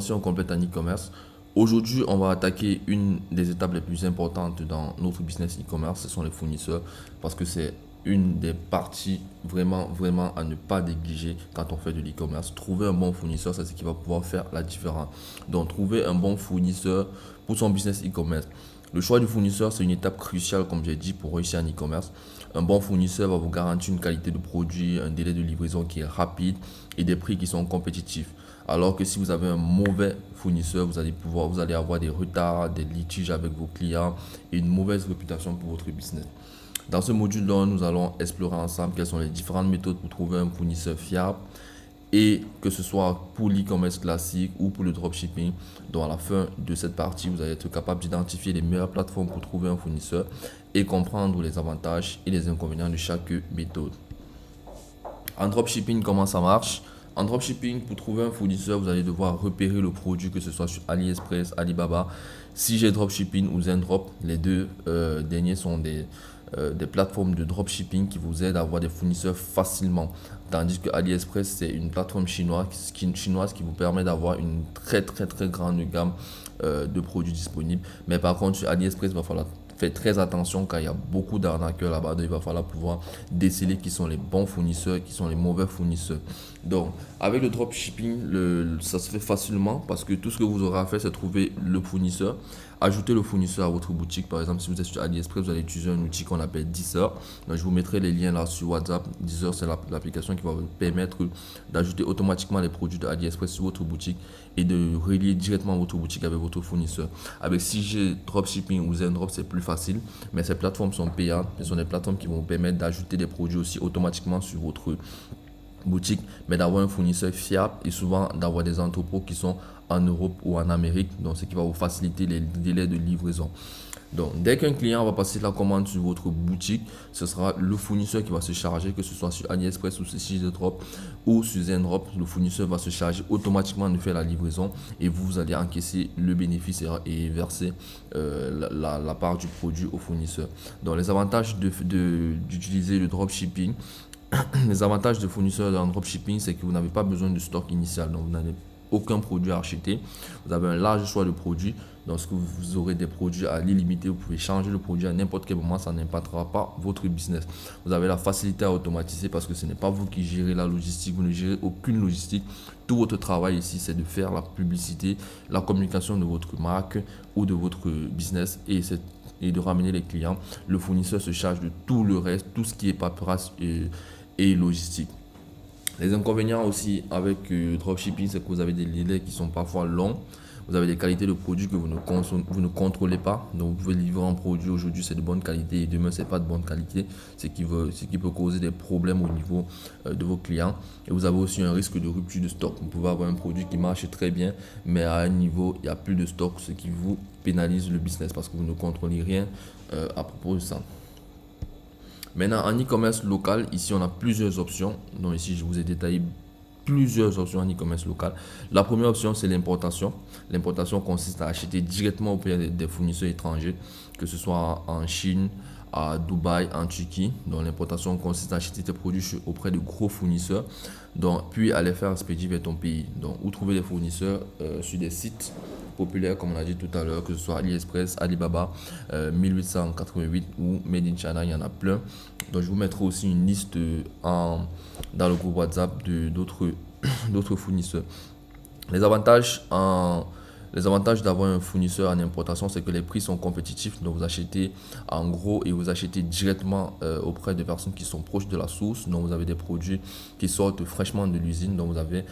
formation complète en e-commerce. Aujourd'hui, on va attaquer une des étapes les plus importantes dans notre business e-commerce, ce sont les fournisseurs, parce que c'est une des parties vraiment à ne pas négliger quand on fait de l'e-commerce. Trouver un bon fournisseur, c'est ce qui va pouvoir faire la différence. Donc, trouver un bon fournisseur pour son business e-commerce. Le choix du fournisseur, c'est une étape cruciale, comme j'ai dit, pour réussir en e-commerce. Un bon fournisseur va vous garantir une qualité de produit, un délai de livraison qui est rapide et des prix qui sont compétitifs. Alors que si vous avez un mauvais fournisseur, vous allez avoir des retards, des litiges avec vos clients et une mauvaise réputation pour votre business. Dans ce module-là, nous allons explorer ensemble quelles sont les différentes méthodes pour trouver un fournisseur fiable et que ce soit pour l'e-commerce classique ou pour le dropshipping. Donc à la fin de cette partie, vous allez être capable d'identifier les meilleures plateformes pour trouver un fournisseur et comprendre les avantages et les inconvénients de chaque méthode. En dropshipping, comment ça marche? En dropshipping, pour trouver un fournisseur, vous allez devoir repérer le produit, que ce soit sur AliExpress, Alibaba, CJ Dropshipping ou Zendrop. Les deux derniers sont des plateformes de dropshipping qui vous aident à avoir des fournisseurs facilement. Tandis que AliExpress, c'est une plateforme chinoise qui vous permet d'avoir une très grande gamme de produits disponibles. Mais par contre, sur AliExpress, il va falloir faire très attention car il y a beaucoup d'arnaqueurs là-bas. Donc, il va falloir pouvoir déceler qui sont les bons fournisseurs, qui sont les mauvais fournisseurs. Donc, avec le dropshipping, ça se fait facilement parce que tout ce que vous aurez à faire, c'est trouver le fournisseur, ajouter le fournisseur à votre boutique. Par exemple, si vous êtes sur AliExpress, vous allez utiliser un outil qu'on appelle Deezer. Donc, je vous mettrai les liens là sur WhatsApp. Deezer, c'est l'application qui va vous permettre d'ajouter automatiquement les produits de AliExpress sur votre boutique et de relier directement votre boutique avec votre fournisseur. Avec CJ Dropshipping ou Zendrop, c'est plus facile, mais ces plateformes sont payantes. Ce sont des plateformes qui vont vous permettre d'ajouter des produits aussi automatiquement sur votre boutique, mais d'avoir un fournisseur fiable et souvent d'avoir des entrepôts qui sont en Europe ou en Amérique, donc ce qui va vous faciliter les délais de livraison. Donc, dès qu'un client va passer la commande sur votre boutique, ce sera le fournisseur qui va se charger, que ce soit sur AliExpress ou sur CJDrop ou sur Zendrop. Le fournisseur va se charger automatiquement de faire la livraison et vous allez encaisser le bénéfice et verser la part du produit au fournisseur. Donc, les avantages d'utiliser le dropshipping. Les avantages de fournisseurs en dropshipping, c'est que vous n'avez pas besoin de stock initial, donc vous n'avez aucun produit à acheter. Vous avez un large choix de produits. Lorsque vous aurez des produits à l'illimité, vous pouvez changer le produit à n'importe quel moment, ça n'impactera pas votre business. Vous avez la facilité à automatiser parce que ce n'est pas vous qui gérez la logistique, vous ne gérez aucune logistique. Tout votre travail ici, c'est de faire la publicité, la communication de votre marque ou de votre business et de ramener les clients. Le fournisseur se charge de tout le reste, tout ce qui est paperasse et logistique. Les inconvénients aussi avec dropshipping, c'est que vous avez des délais qui sont parfois longs. Vous avez des qualités de produits que vous ne contrôlez pas. Donc, vous pouvez livrer un produit aujourd'hui, c'est de bonne qualité et demain, c'est pas de bonne qualité. Ce qui peut causer des problèmes au niveau de vos clients. Et vous avez aussi un risque de rupture de stock. Vous pouvez avoir un produit qui marche très bien, mais à un niveau, il n'y a plus de stock, ce qui vous pénalise le business parce que vous ne contrôlez rien à propos de ça. Maintenant, en e-commerce local, ici, on a plusieurs options. Donc, ici, je vous ai détaillé plusieurs options en e-commerce local. La première option, c'est l'importation. L'importation consiste à acheter directement auprès des fournisseurs étrangers, que ce soit en Chine, à Dubaï, en Turquie. Donc, l'importation consiste à acheter tes produits auprès de gros fournisseurs, donc, puis à les faire expédier vers ton pays. Donc, où trouver les fournisseurs sur des sites populaires, comme on a dit tout à l'heure, que ce soit AliExpress, Alibaba, 1888 ou Made in China, il y en a plein. Donc, je vous mettrai aussi une liste dans le groupe WhatsApp d'autres fournisseurs. Les avantages d'avoir un fournisseur en importation, c'est que les prix sont compétitifs. Donc, vous achetez en gros et vous achetez directement auprès de personnes qui sont proches de la source. Donc, vous avez des produits qui sortent fraîchement de l'usine. Donc, vous avez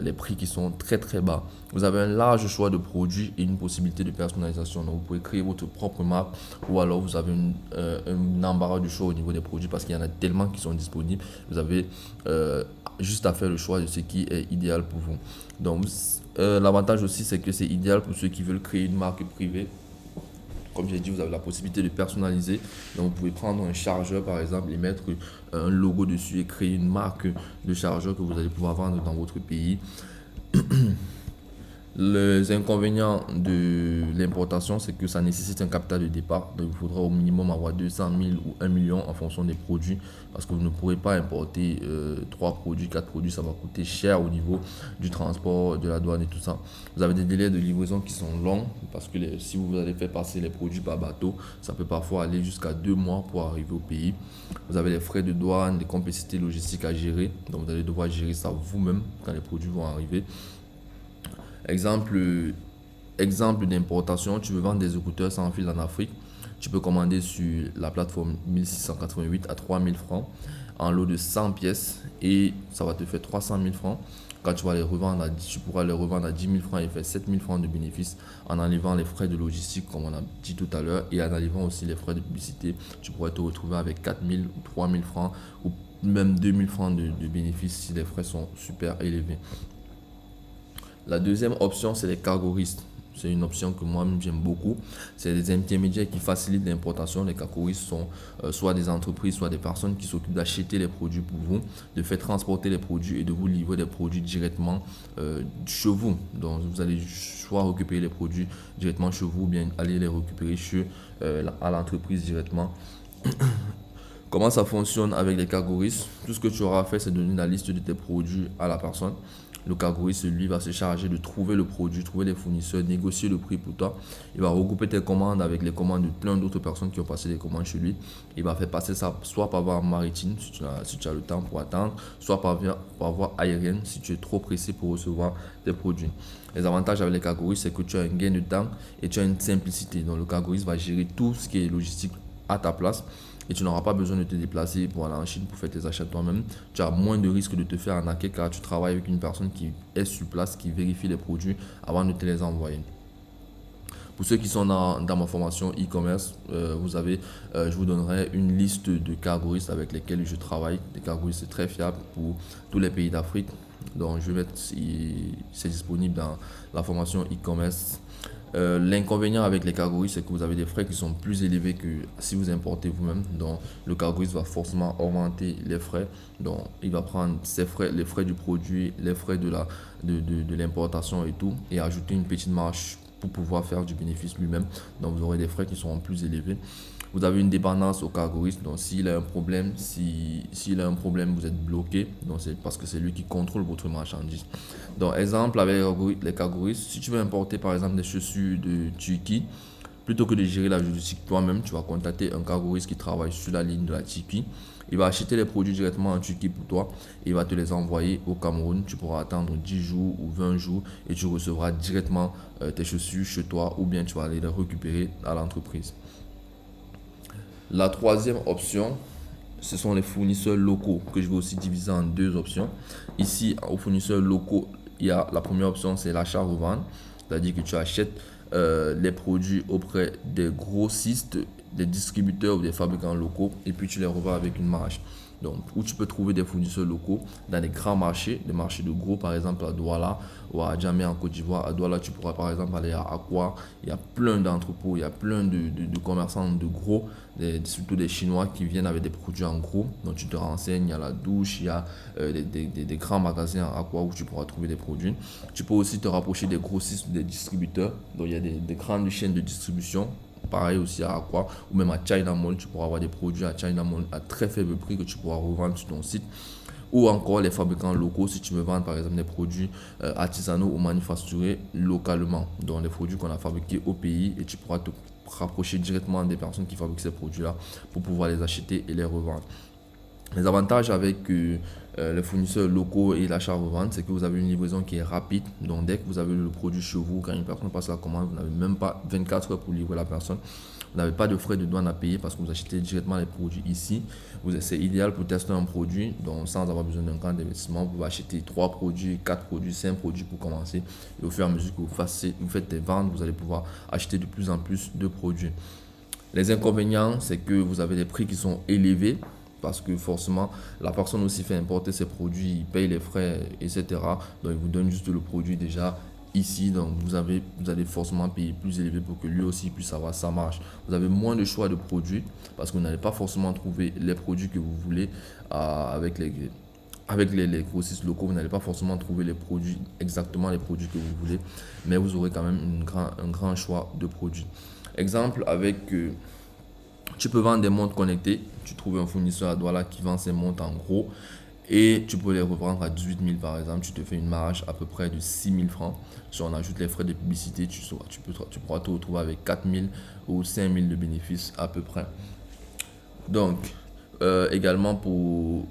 les prix qui sont très bas. Vous avez un large choix de produits et une possibilité de personnalisation. Donc, vous pouvez créer votre propre marque ou alors vous avez un embarras du choix au niveau des produits parce qu'il y en a tellement qui sont disponibles. Vous avez juste à faire le choix de ce qui est idéal pour vous. Donc, l'avantage aussi, c'est que c'est idéal pour ceux qui veulent créer une marque privée. Comme j'ai dit, vous avez la possibilité de personnaliser. Donc, vous pouvez prendre un chargeur, par exemple, et mettre un logo dessus et créer une marque de chargeur que vous allez pouvoir vendre dans votre pays. Les inconvénients de l'importation, c'est que ça nécessite un capital de départ. Donc, il faudra au minimum avoir 200 000 ou 1 million en fonction des produits. Parce que vous ne pourrez pas importer 3 produits, 4 produits. Ça va coûter cher au niveau du transport, de la douane et tout ça. Vous avez des délais de livraison qui sont longs. Parce que si vous allez faire passer les produits par bateau, ça peut parfois aller jusqu'à 2 mois pour arriver au pays. Vous avez les frais de douane, des complexités logistiques à gérer. Donc, vous allez devoir gérer ça vous-même quand les produits vont arriver. Exemple, exemple d'importation, tu veux vendre des écouteurs sans fil en Afrique, tu peux commander sur la plateforme 1688 à 3000 francs en lot de 100 pièces et ça va te faire 300 000 francs. Quand tu vas les revendre, tu pourras les revendre à 10 000 francs et faire 7 000 francs de bénéfices en enlevant les frais de logistique comme on a dit tout à l'heure et en enlevant aussi les frais de publicité. Tu pourrais te retrouver avec 4 000 ou 3 000 francs ou même 2 000 francs de bénéfices si les frais sont super élevés. La deuxième option, c'est les cargoristes. C'est une option que moi-même j'aime beaucoup. C'est des intermédiaires qui facilitent l'importation. Les cargoristes sont soit des entreprises, soit des personnes qui s'occupent d'acheter les produits pour vous, de faire transporter les produits et de vous livrer des produits directement chez vous. Donc vous allez soit récupérer les produits directement chez vous ou bien aller les récupérer à l'entreprise directement. Comment ça fonctionne avec les cargoristes? Tout ce que tu auras à faire, c'est donner la liste de tes produits à la personne. Le cargoriste, lui, va se charger de trouver le produit, trouver les fournisseurs, négocier le prix pour toi. Il va regrouper tes commandes avec les commandes de plein d'autres personnes qui ont passé des commandes chez lui. Il va faire passer ça soit par voie maritime, si tu as le temps pour attendre, soit par voie aérienne, si tu es trop pressé pour recevoir tes produits. Les avantages avec les cargoristes, c'est que tu as un gain de temps et tu as une simplicité. Donc, le cargoriste va gérer tout ce qui est logistique à ta place. Et tu n'auras pas besoin de te déplacer pour aller en Chine pour faire tes achats toi-même. Tu as moins de risques de te faire arnaquer car tu travailles avec une personne qui est sur place, qui vérifie les produits avant de te les envoyer. Pour ceux qui sont dans ma formation e-commerce, je vous donnerai une liste de cargoristes avec lesquels je travaille. Des cargoristes très fiables pour tous les pays d'Afrique. Donc, je vais mettre, c'est disponible dans la formation e-commerce. L'inconvénient avec les cargoristes, c'est que vous avez des frais qui sont plus élevés que si vous importez vous-même. Donc, le cargoriste va forcément augmenter les frais. Donc, il va prendre ses frais, les frais du produit, les frais de l'importation et tout, et ajouter une petite marge pour pouvoir faire du bénéfice lui-même. Donc, vous aurez des frais qui seront plus élevés. Vous avez une dépendance au cargoriste. Donc, s'il a un problème, s'il a un problème, vous êtes bloqué. Donc, c'est parce que c'est lui qui contrôle votre marchandise. Donc, exemple avec les cargoristes, si tu veux importer par exemple des chaussures de Turquie, plutôt que de gérer la logistique toi-même, tu vas contacter un cargoriste qui travaille sur la ligne de la Turquie. Il va acheter les produits directement en Turquie pour toi. Et il va te les envoyer au Cameroun. Tu pourras attendre 10 jours ou 20 jours et tu recevras directement tes chaussures chez toi ou bien tu vas aller les récupérer à l'entreprise. La troisième option, ce sont les fournisseurs locaux que je vais aussi diviser en deux options. Ici, aux fournisseurs locaux, il y a la première option, c'est l'achat-revente. C'est-à-dire que tu achètes les produits auprès des grossistes, des distributeurs ou des fabricants locaux et puis tu les revends avec une marge. Donc, où tu peux trouver des fournisseurs locaux dans les grands marchés, des marchés de gros, par exemple à Douala ou à Djamé en Côte d'Ivoire. À Douala, tu pourras par exemple aller à Aqua. Il y a plein d'entrepôts, il y a plein de commerçants de gros, surtout des Chinois qui viennent avec des produits en gros. Donc, tu te renseignes, il y a la douche, il y a des grands magasins à Aqua où tu pourras trouver des produits. Tu peux aussi te rapprocher des grossistes, des distributeurs. Donc, il y a des grandes chaînes de distribution. Pareil aussi à Aqua ou même à China Mall, tu pourras avoir des produits à China Mall à très faible prix que tu pourras revendre sur ton site. Ou encore les fabricants locaux si tu veux vendre par exemple des produits artisanaux ou manufacturés localement. Donc les produits qu'on a fabriqués au pays et tu pourras te rapprocher directement des personnes qui fabriquent ces produits-là pour pouvoir les acheter et les revendre. Les avantages avec les fournisseurs locaux et l'achat-revente, c'est que vous avez une livraison qui est rapide. Donc, dès que vous avez le produit chez vous, quand une personne passe la commande, vous n'avez même pas 24 heures pour livrer la personne. Vous n'avez pas de frais de douane à payer parce que vous achetez directement les produits ici. C'est idéal pour tester un produit, donc sans avoir besoin d'un grand investissement. Vous pouvez acheter 3 produits, 4 produits, 5 produits pour commencer. Et au fur et à mesure que vous faites des ventes, vous allez pouvoir acheter de plus en plus de produits. Les inconvénients, c'est que vous avez des prix qui sont élevés parce que forcément, la personne aussi fait importer ses produits, il paye les frais, etc. Donc, il vous donne juste le produit déjà ici. Donc, vous allez forcément payer plus élevé pour que lui aussi puisse avoir sa marge. Vous avez moins de choix de produits parce que vous n'allez pas forcément trouver les produits que vous voulez avec avec les grossistes locaux, vous n'allez pas forcément trouver les produits, exactement les produits que vous voulez, mais vous aurez quand même un grand choix de produits. Exemple, tu peux vendre des montres connectées. Tu trouves un fournisseur à Douala qui vend ses montres en gros et tu peux les revendre à 18 000 par exemple. Tu te fais une marge à peu près de 6 000 francs. Si on ajoute les frais de publicité, tu pourras te retrouver avec 4 000 ou 5 000 de bénéfices à peu près. Donc, également pour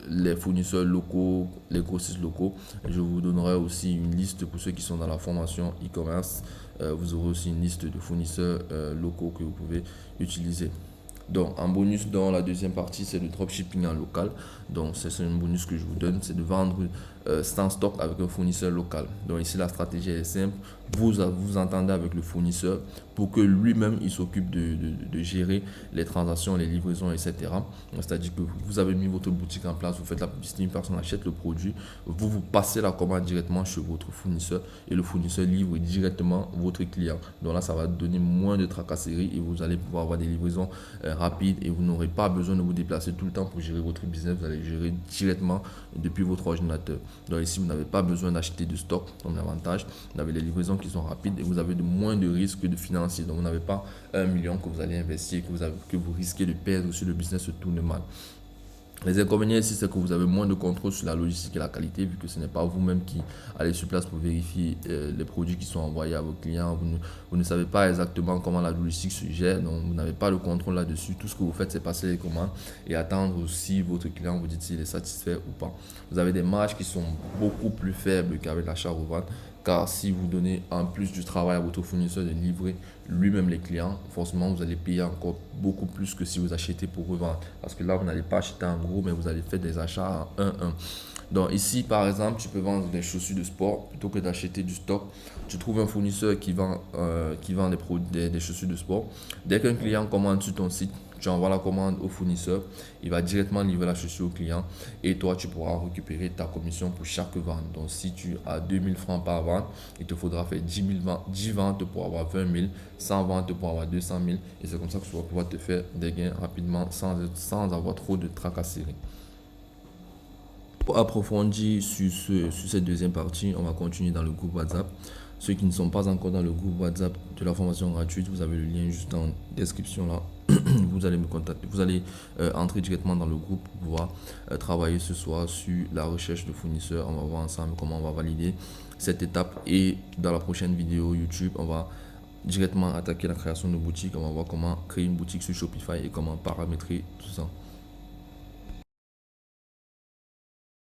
les fournisseurs locaux, les grossistes locaux, je vous donnerai aussi une liste pour ceux qui sont dans la formation e-commerce. Vous aurez aussi une liste de fournisseurs locaux que vous pouvez utiliser. Donc, en bonus dans la deuxième partie, c'est le dropshipping en local. Donc, c'est un bonus que je vous donne, c'est de vendre sans stock avec un fournisseur local. Donc, ici, la stratégie est simple. Vous entendez avec le fournisseur pour que lui-même, il s'occupe de gérer les transactions, les livraisons, etc. C'est-à-dire que vous avez mis votre boutique en place, vous faites la publicité, une personne achète le produit, vous passez la commande directement chez votre fournisseur et le fournisseur livre directement votre client. Donc là, ça va donner moins de tracasseries et vous allez pouvoir avoir des livraisons rapides et vous n'aurez pas besoin de vous déplacer tout le temps pour gérer votre business. Vous allez gérer directement depuis votre ordinateur. Donc ici, vous n'avez pas besoin d'acheter de stock comme avantage. Vous avez les livraisons qui sont rapides et vous avez moins de risques de financier. Donc vous n'avez pas 1 million que vous allez investir, que vous risquez de perdre si le business se tourne mal. Les inconvénients ici, c'est que vous avez moins de contrôle sur la logistique et la qualité, vu que ce n'est pas vous-même qui allez sur place pour vérifier les produits qui sont envoyés à vos clients. Vous ne savez pas exactement comment la logistique se gère, donc vous n'avez pas le contrôle là-dessus. Tout ce que vous faites, c'est passer les commandes et attendre si votre client vous dit s'il est satisfait ou pas. Vous avez des marges qui sont beaucoup plus faibles qu'avec l'achat-revente. Car si vous donnez en plus du travail à votre fournisseur de livrer lui-même les clients, forcément vous allez payer encore beaucoup plus que si vous achetez pour revendre. Parce que là, vous n'allez pas acheter en gros, mais vous allez faire des achats en 1-1. Donc ici, par exemple, tu peux vendre des chaussures de sport plutôt que d'acheter du stock. Tu trouves un fournisseur qui vend des chaussures de sport. Dès qu'un client commande sur ton site, tu envoies la commande au fournisseur, il va directement livrer la chaussure au client et toi, tu pourras récupérer ta commission pour chaque vente. Donc, si tu as 2 000 francs par vente, il te faudra faire 10 ventes pour avoir 20 000, 100 ventes pour avoir 200 000 et c'est comme ça que tu vas pouvoir te faire des gains rapidement sans avoir trop de tracasseries. Pour approfondir sur cette deuxième partie, on va continuer dans le groupe WhatsApp. Ceux qui ne sont pas encore dans le groupe WhatsApp de la formation gratuite, vous avez le lien juste dans la description là. Vous allez me contacter, vous allez entrer directement dans le groupe pour pouvoir travailler ce soir sur la recherche de fournisseurs. On va voir ensemble comment on va valider cette étape et dans la prochaine vidéo YouTube, on va directement attaquer la création de boutique. On va voir comment créer une boutique sur Shopify et comment paramétrer tout ça.